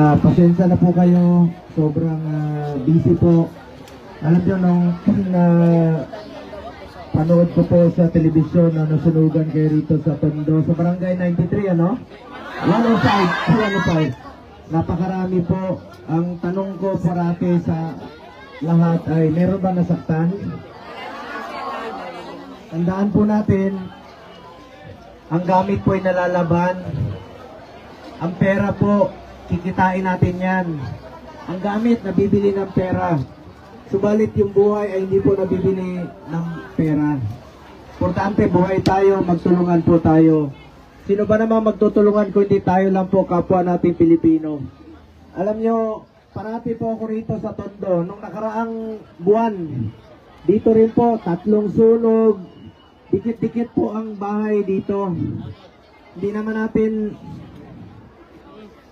Pasensya na po kayo, sobrang busy po. Alam nyo, nung panood ko po sa telebisyon na nasunugan kayo rito sa Tondo, sa Barangay 93, ano? 105, 105. Napakarami po. Ang tanong ko parati sa lahat ay, meron ba nasaktan? Tandaan po natin, ang gamit po ay nalalaban. Ang pera po, kikitain natin yan. Ang gamit, nabibili ng pera. Subalit yung buhay ay hindi po nabibili ng pera. Importante, buhay tayo, magtulungan po tayo. Sino ba naman magtutulungan kung hindi tayo lang po, kapwa nating Pilipino? Alam nyo, parati po ako rito sa Tondo. Nung nakaraang buwan, dito rin po, 3 sunog. Dikit-dikit po ang bahay dito. Hindi naman natin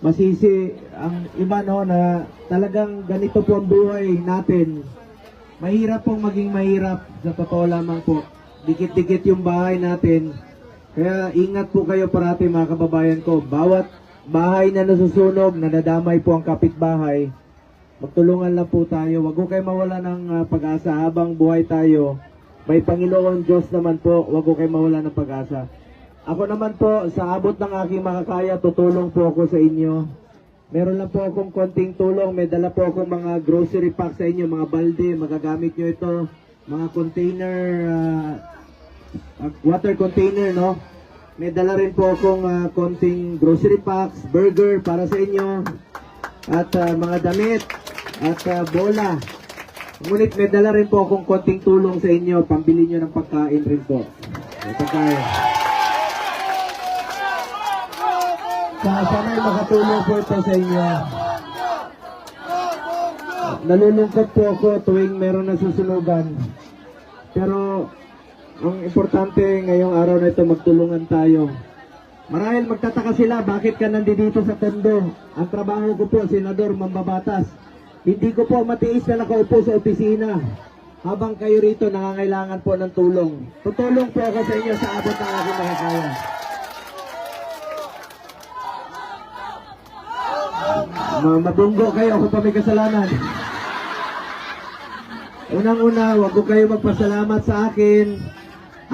masisi ang iba, no, na talagang ganito po ang buhay natin. Mahirap pong maging mahirap, sa totoo lamang po. Dikit-dikit yung bahay natin. Kaya ingat po kayo parati, mga kababayan ko. Bawat bahay na nasusunog, nadadamay po ang kapitbahay. Magtulungan lang po tayo. Huwag ko kayo mawala ng pag-asa habang buhay tayo. May Panginoon Diyos naman po, huwag ko kayo mawala ng pag-asa. Ako naman po, sa abot ng aking makakaya, tutulong po ako sa inyo. Meron lang po akong konting tulong. May dala po akong mga grocery pack sa inyo, mga balde, magagamit nyo ito. Mga container, water container, no? May dala rin po akong konting grocery packs, burger para sa inyo. At mga damit, at bola. Ngunit may dala rin po akong konting tulong sa inyo. Pambili nyo ng pagkain rin po. Pagkain. Sana'y makatulong po ito sa inyo. Nalulungkot po ako tuwing meron na susunugan. Pero ang importante ngayong araw na ito, magtulungan tayo. Marahil magtataka sila, bakit ka nandito sa Tondo? Ang trabaho ko po, senador, mambabatas. Hindi ko po matiis na nakaupo sa opisina habang kayo rito nangangailangan po ng tulong. Tutulong po ako sa inyo sa abot ng aking makakaya. Mabunggo kayo, ako pa may kasalanan. Unang-una, huwag ko kayo magpasalamat sa akin.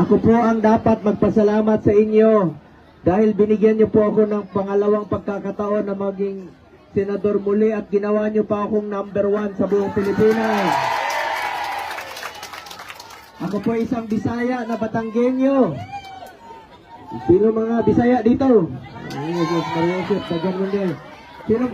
Ako po ang dapat magpasalamat sa inyo dahil binigyan niyo po ako ng pangalawang pagkakataon na maging senador muli at ginawa niyo pa akong number 1 sa buong Pilipinas. Ako po isang Bisaya na Batanggenyo. Sino mga Bisaya dito? Jesus, Mariosep, tagan mo din. Sino